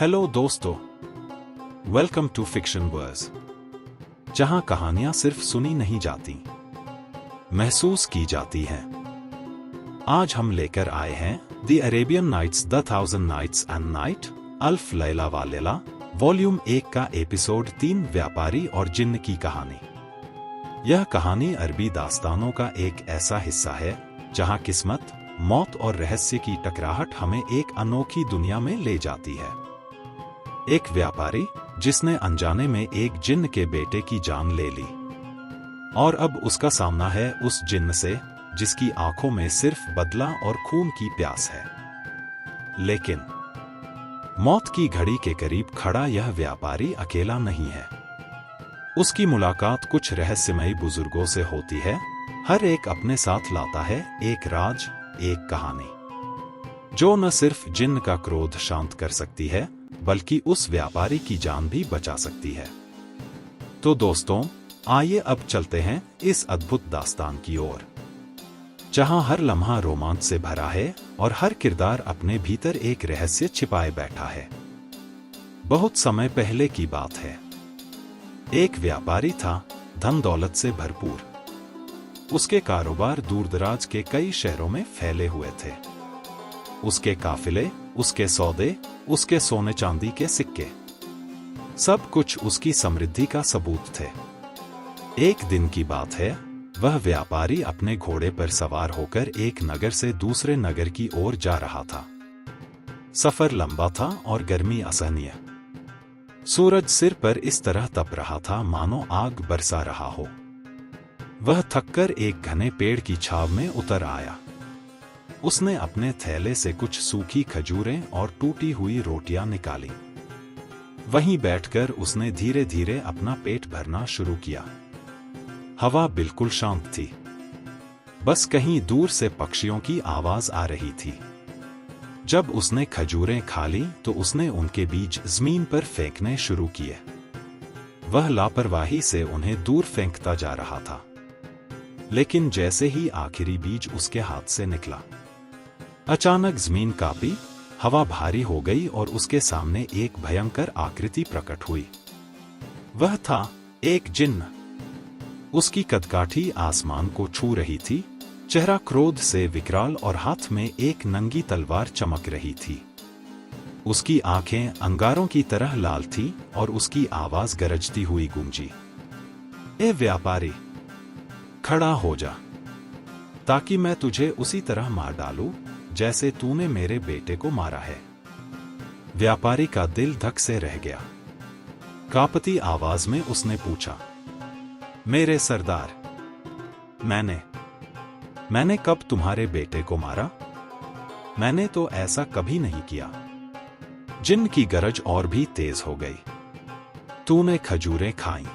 Hello दोस्तों, welcome to fiction verse, जहां कहानियां सिर्फ सुनी नहीं जाती, महसूस की जाती हैं। आज हम लेकर आए हैं the Arabian Nights, the 1000 nights and night, अल्फ लैला व लैला, वॉल्यूम 1 का एपिसोड 3, व्यापारी और जिन्न की कहानी। यह कहानी अरबी दास्तानों का एक ऐसा हिस्सा है जहां किस्मत, मौत और रहस्य की टकराहट हमें एक अनोखी दुनिया में ले जाती है। एक व्यापारी जिसने अनजाने में एक जिन्न के बेटे की जान ले ली, और अब उसका सामना है उस जिन्न से जिसकी आंखों में सिर्फ बदला और खून की प्यास है। लेकिन मौत की घड़ी के करीब खड़ा यह व्यापारी अकेला नहीं है। उसकी मुलाकात कुछ रहस्यमयी बुजुर्गों से होती है। हर एक अपने साथ लाता है एक राज, एक कहानी जो न सिर्फ जिन्न का क्रोध शांत कर सकती है बल्कि उस व्यापारी की जान भी बचा सकती है। तो दोस्तों, आइए अब चलते हैं इस अद्भुत दास्तान की ओर, जहां हर लम्हा रोमांच से भरा है और हर किरदार अपने भीतर एक रहस्य छिपाए बैठा है। बहुत समय पहले की बात है। एक व्यापारी था, धन दौलत से भरपूर। उसके कारोबार दूरदराज के कई शहरों में फैले हुए थे। उसके काफिले, उसके सौदे, उसके सोने चांदी के सिक्के, सब कुछ उसकी समृद्धि का सबूत थे। एक दिन की बात है, वह व्यापारी अपने घोड़े पर सवार होकर एक नगर से दूसरे नगर की ओर जा रहा था। सफर लंबा था और गर्मी असहनीय। सूरज सिर पर इस तरह तप रहा था मानो आग बरसा रहा हो। वह थककर एक घने पेड़ की छाव में उतर आया। उसने अपने थैले से कुछ सूखी खजूरें और टूटी हुई रोटियां निकाली। वहीं बैठकर उसने धीरे धीरे अपना पेट भरना शुरू किया। हवा बिल्कुल शांत थी, बस कहीं दूर से पक्षियों की आवाज आ रही थी। जब उसने खजूरें खा ली तो उसने उनके बीज जमीन पर फेंकने शुरू किए। वह लापरवाही से उन्हें दूर फेंकता जा रहा था, लेकिन जैसे ही आखिरी बीज उसके हाथ से निकला, अचानक जमीन कांपी, हवा भारी हो गई और उसके सामने एक भयंकर आकृति प्रकट हुई। वह था एक जिन्न। उसकी कदकाठी आसमान को छू रही थी, चेहरा क्रोध से विकराल और हाथ में एक नंगी तलवार चमक रही थी। उसकी आंखें अंगारों की तरह लाल थी और उसकी आवाज गरजती हुई गूंजी, ए व्यापारी, खड़ा हो जा, ताकि मैं तुझे उसी तरह मार डालूं जैसे तूने मेरे बेटे को मारा है। व्यापारी का दिल धक से रह गया। कांपती आवाज में उसने पूछा, मेरे सरदार, मैंने कब तुम्हारे बेटे को मारा? मैंने तो ऐसा कभी नहीं किया। जिन्न की गरज और भी तेज हो गई। तूने खजूरें खाई,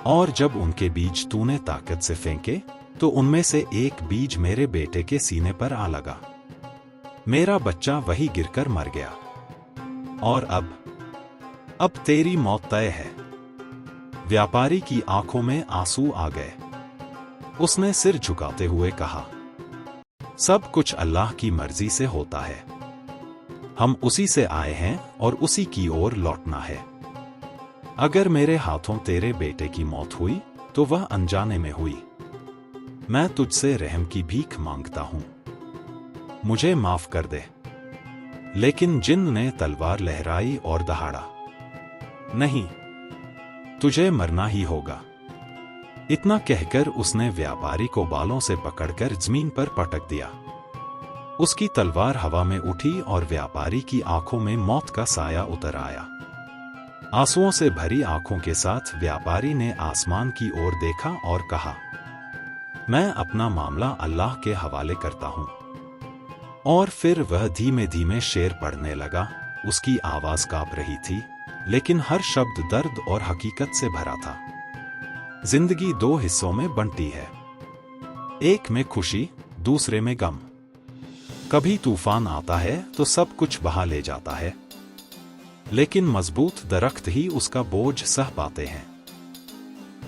और जब उनके बीज तूने ताकत से फेंके तो उनमें से एक बीज मेरे बेटे के सीने पर आ लगा। मेरा बच्चा वही गिरकर मर गया, और अब तेरी मौत तय है। व्यापारी की आंखों में आंसू आ गए। उसने सिर झुकाते हुए कहा, सब कुछ अल्लाह की मर्जी से होता है। हम उसी से आए हैं और उसी की ओर लौटना है। अगर मेरे हाथों तेरे बेटे की मौत हुई तो वह अनजाने में हुई। मैं तुझसे रहम की भीख मांगता हूं, मुझे माफ कर दे। लेकिन जिन्न ने तलवार लहराई और दहाड़ा, नहीं, तुझे मरना ही होगा। इतना कहकर उसने व्यापारी को बालों से पकड़कर जमीन पर पटक दिया। उसकी तलवार हवा में उठी और व्यापारी की आंखों में मौत का साया उतर आया। आंसुओं से भरी आंखों के साथ व्यापारी ने आसमान की ओर देखा और कहा, मैं अपना मामला अल्लाह के हवाले करता हूं। और फिर वह धीमे धीमे शेर पढ़ने लगा। उसकी आवाज कांप रही थी, लेकिन हर शब्द दर्द और हकीकत से भरा था। जिंदगी दो हिस्सों में बंटी है, एक में खुशी, दूसरे में गम। कभी तूफान आता है तो सब कुछ बहा ले जाता है, लेकिन मजबूत दरख्त ही उसका बोझ सह पाते हैं।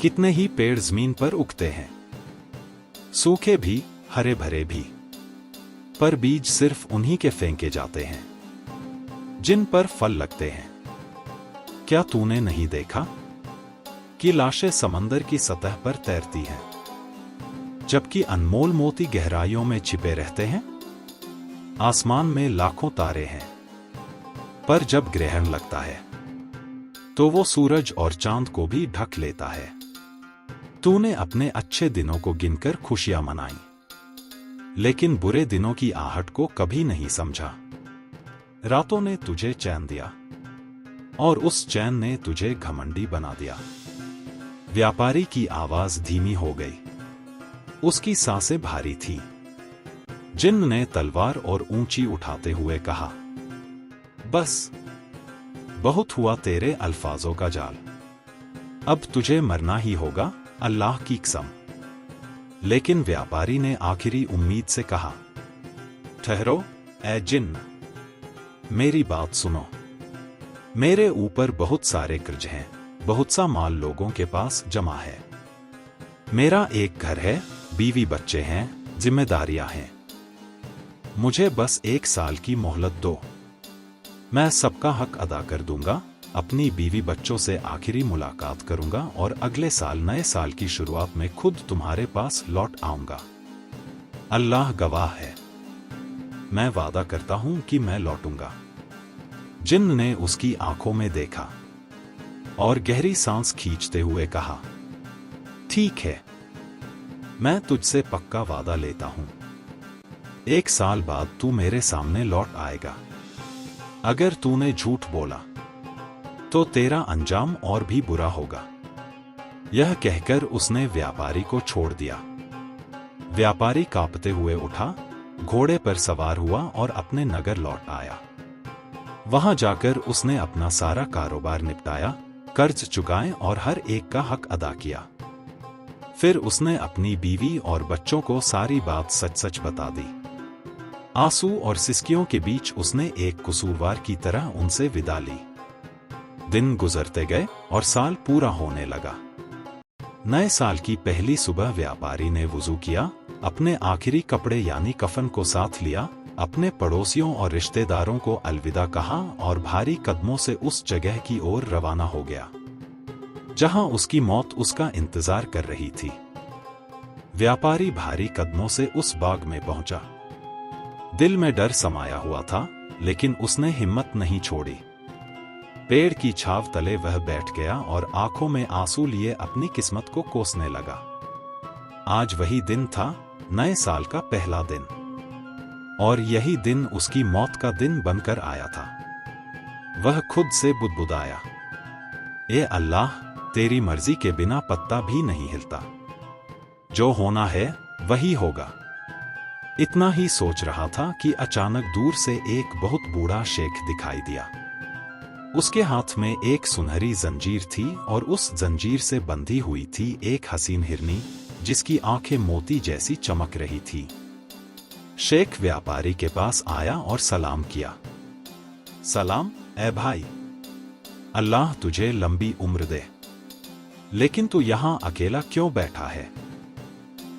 कितने ही पेड़ जमीन पर उगते हैं, सूखे भी, हरे भरे भी, पर बीज सिर्फ उन्हीं के फेंके जाते हैं जिन पर फल लगते हैं। क्या तूने नहीं देखा कि लाशें समंदर की सतह पर तैरती हैं, जबकि अनमोल मोती गहराइयों में छिपे रहते हैं? आसमान में लाखों तारे हैं, पर जब ग्रहण लगता है तो वो सूरज और चांद को भी ढक लेता है। तूने अपने अच्छे दिनों को गिनकर खुशियां मनाई, लेकिन बुरे दिनों की आहट को कभी नहीं समझा। रातों ने तुझे चैन दिया और उस चैन ने तुझे घमंडी बना दिया। व्यापारी की आवाज धीमी हो गई, उसकी सांसें भारी थी। जिन्न ने तलवार और ऊंची उठाते हुए कहा, बस, बहुत हुआ तेरे अल्फाजों का जाल। अब तुझे मरना ही होगा, अल्लाह की कसम। लेकिन व्यापारी ने आखिरी उम्मीद से कहा, ठहरो ए जिन्न, मेरी बात सुनो। मेरे ऊपर बहुत सारे कर्ज हैं, बहुत सा माल लोगों के पास जमा है। मेरा एक घर है, बीवी बच्चे हैं, जिम्मेदारियां हैं। मुझे बस 1 साल की मोहलत दो। मैं सबका हक अदा कर दूंगा, अपनी बीवी बच्चों से आखिरी मुलाकात करूंगा और अगले साल नए साल की शुरुआत में खुद तुम्हारे पास लौट आऊंगा। अल्लाह गवाह है, मैं वादा करता हूं कि मैं लौटूंगा। जिन्न ने उसकी आंखों में देखा और गहरी सांस खींचते हुए कहा, ठीक है, मैं तुझसे पक्का वादा लेता हूं। 1 साल बाद तू मेरे सामने लौट आएगा। अगर तूने झूठ बोला तो तेरा अंजाम और भी बुरा होगा। यह कहकर उसने व्यापारी को छोड़ दिया। व्यापारी कांपते हुए उठा, घोड़े पर सवार हुआ और अपने नगर लौट आया। वहां जाकर उसने अपना सारा कारोबार निपटाया, कर्ज चुकाए और हर एक का हक अदा किया। फिर उसने अपनी बीवी और बच्चों को सारी बात सच सच बता दी। आंसू और सिसकियों के बीच उसने एक कसूरवार की तरह उनसे विदा ली। दिन गुजरते गए और साल पूरा होने लगा। नए साल की पहली सुबह व्यापारी ने वुजू किया, अपने आखिरी कपड़े यानी कफन को साथ लिया, अपने पड़ोसियों और रिश्तेदारों को अलविदा कहा और भारी कदमों से उस जगह की ओर रवाना हो गया जहां उसकी मौत उसका इंतजार कर रही थी। व्यापारी भारी कदमों से उस बाग में पहुंचा। दिल में डर समाया हुआ था, लेकिन उसने हिम्मत नहीं छोड़ी। पेड़ की छाव तले वह बैठ गया और आंखों में आंसू लिए अपनी किस्मत को कोसने लगा। आज वही दिन था, नए साल का पहला दिन, और यही दिन उसकी मौत का दिन बनकर आया था। वह खुद से बुदबुदाया, ए अल्लाह, तेरी मर्जी के बिना पत्ता भी नहीं हिलता। जो होना है वही होगा। इतना ही सोच रहा था कि अचानक दूर से एक बहुत बूढ़ा शेख दिखाई दिया। उसके हाथ में एक सुनहरी जंजीर थी और उस जंजीर से बंधी हुई थी एक हसीन हिरनी, जिसकी आंखें मोती जैसी चमक रही थी। शेख व्यापारी के पास आया और सलाम किया। सलाम ए भाई, अल्लाह तुझे लंबी उम्र दे। लेकिन तू यहां अकेला क्यों बैठा है?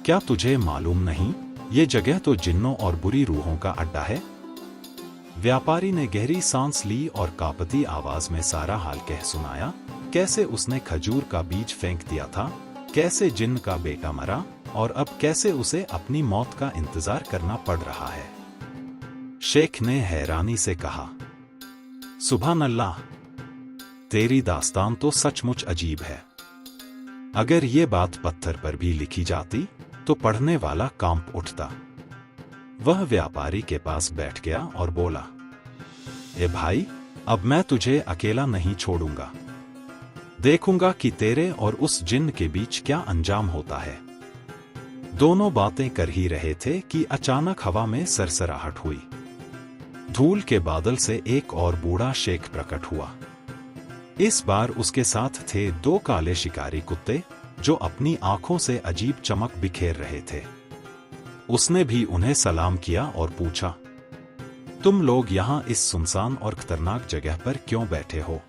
क्या तुझे मालूम नहीं, ये जगह तो जिन्नों और बुरी रूहों का अड्डा है? व्यापारी ने गहरी सांस ली और कांपती आवाज में सारा हाल कह सुनाया, कैसे उसने खजूर का बीज फेंक दिया था, कैसे जिन्न का बेटा मरा और अब कैसे उसे अपनी मौत का इंतजार करना पड़ रहा है। शेख ने हैरानी से कहा, सुभान अल्लाह, तेरी दास्तान तो सचमुच अजीब है। अगर ये बात पत्थर पर भी लिखी जाती तो पढ़ने वाला कांप उठता। वह व्यापारी के पास बैठ गया और बोला, ए भाई, अब मैं तुझे अकेला नहीं छोड़ूंगा। देखूंगा कि तेरे और उस जिन्न के बीच क्या अंजाम होता है। दोनों बातें कर ही रहे थे कि अचानक हवा में सरसराहट हुई। धूल के बादल से एक और बूढ़ा शेख प्रकट हुआ। इस बार उसके साथ थे 2 काले शिकारी कुत्ते जो अपनी आंखों से अजीब चमक बिखेर रहे थे। उसने भी उन्हें सलाम किया और पूछा, तुम लोग यहां इस सुनसान और खतरनाक जगह पर क्यों बैठे हो?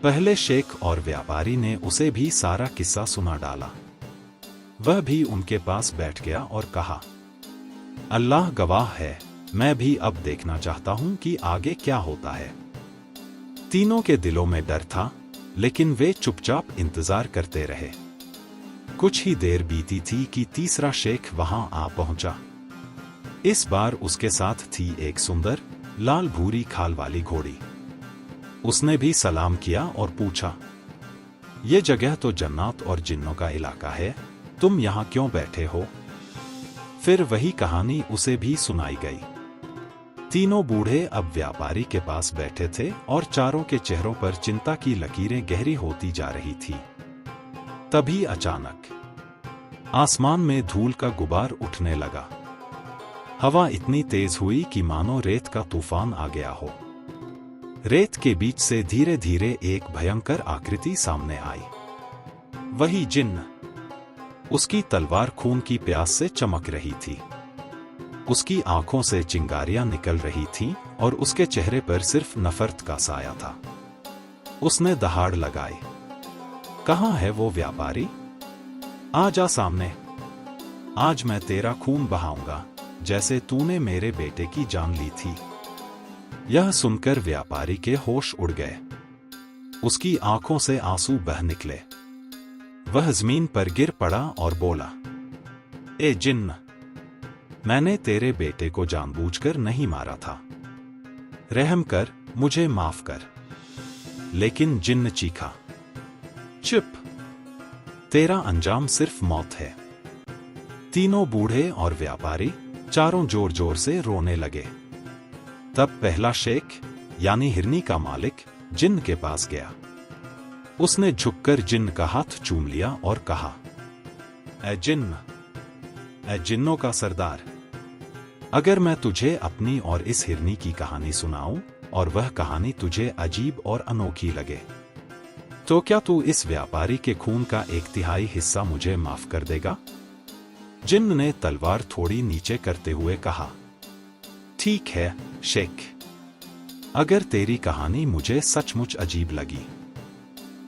पहले शेख और व्यापारी ने उसे भी सारा किस्सा सुना डाला। वह भी उनके पास बैठ गया और कहा, अल्लाह गवाह है, मैं भी अब देखना चाहता हूं कि आगे क्या होता है। तीनों के दिलों में डर था, लेकिन वे चुपचाप इंतजार करते रहे। कुछ ही देर बीती थी कि तीसरा शेख वहां आ पहुंचा। इस बार उसके साथ थी एक सुंदर लाल भूरी खाल वाली घोड़ी। उसने भी सलाम किया और पूछा, ये जगह तो जन्नत और जिन्नों का इलाका है, तुम यहाँ क्यों बैठे हो? फिर वही कहानी उसे भी सुनाई गई। तीनों बूढ़े अब व्यापारी के पास बैठे थे और चारों के चेहरों पर चिंता की लकीरें गहरी होती जा रही थी। तभी अचानक आसमान में धूल का गुबार उठने लगा। हवा इतनी तेज हुई कि मानो रेत का तूफान आ गया हो। रेत के बीच से धीरे धीरे एक भयंकर आकृति सामने आई। वही जिन्न। उसकी तलवार खून की प्यास से चमक रही थी। उसकी आंखों से चिंगारियां निकल रही थीं और उसके चेहरे पर सिर्फ नफरत का साया था। उसने दहाड़ लगाई, कहाँ है वो व्यापारी? आ जा सामने। आज मैं तेरा खून बहाऊंगा, जैसे तूने मेरे बेटे की जान ली थी। यह सुनकर व्यापारी के होश उड़ गए। उसकी आंखों से आंसू बह निकले। वह जमीन पर गिर पड़ा और बोला, ए जिन्न, मैंने तेरे बेटे को जानबूझकर नहीं मारा था। रहम कर, मुझे माफ कर। लेकिन जिन्न चीखा, चुप, तेरा अंजाम सिर्फ मौत है। तीनों बूढ़े और व्यापारी चारों जोर जोर से रोने लगे। तब पहला शेख यानी हिरनी का मालिक जिन्न के पास गया। उसने झुककर जिन्न का हाथ चूम लिया और कहा, ऐ जिन्न, ऐ जिन्नों का सरदार, अगर मैं तुझे अपनी और इस हिरनी की कहानी सुनाऊं और वह कहानी तुझे अजीब और अनोखी लगे, तो क्या तू इस व्यापारी के खून का 1/3 हिस्सा मुझे माफ कर देगा? जिन्न ने तलवार थोड़ी नीचे करते हुए कहा, ठीक है शेख, अगर तेरी कहानी मुझे सचमुच अजीब लगी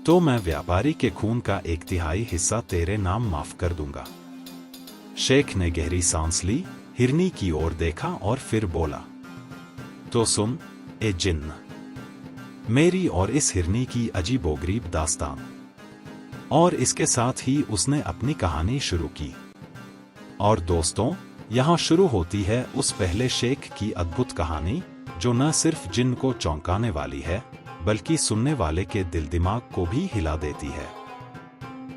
तो मैं व्यापारी के खून का 1/3 हिस्सा तेरे नाम माफ कर दूंगा। शेख ने गहरी सांस ली, हिरनी की ओर देखा और फिर बोला, तो सुन ए जिन्न, मेरी और इस हिरनी की अजीबोगरीब दास्तान। और इसके साथ ही उसने अपनी कहानी शुरू की। और दोस्तों, यहाँ शुरू होती है उस पहले शेख की अद्भुत कहानी, जो न सिर्फ जिन्न को चौंकाने वाली है, बल्कि सुनने वाले के दिल दिमाग को भी हिला देती है।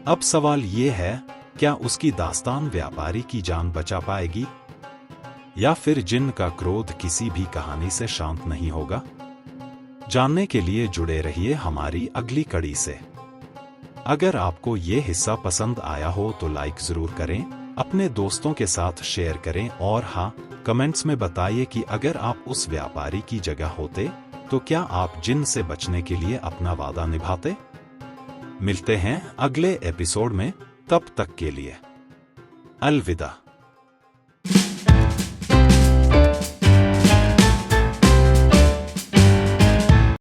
अब सवाल ये है, क्या उसकी दास्तान व्यापारी की जान बचा पाएगी, या फिर जिन्न का क्रोध किसी भी कहानी से शांत नहीं होगा? जानने के लिए जुड़े रहिए हमारी अगली कड़ी से। अगर आपको ये हिस्सा पसंद आया हो तो लाइक जरूर करें, अपने दोस्तों के साथ शेयर करें और हाँ, कमेंट्स में बताइए कि अगर आप उस व्यापारी की जगह होते तो क्या आप जिन्न से बचने के लिए अपना वादा निभाते? मिलते हैं अगले एपिसोड में, तब तक के लिए अलविदा।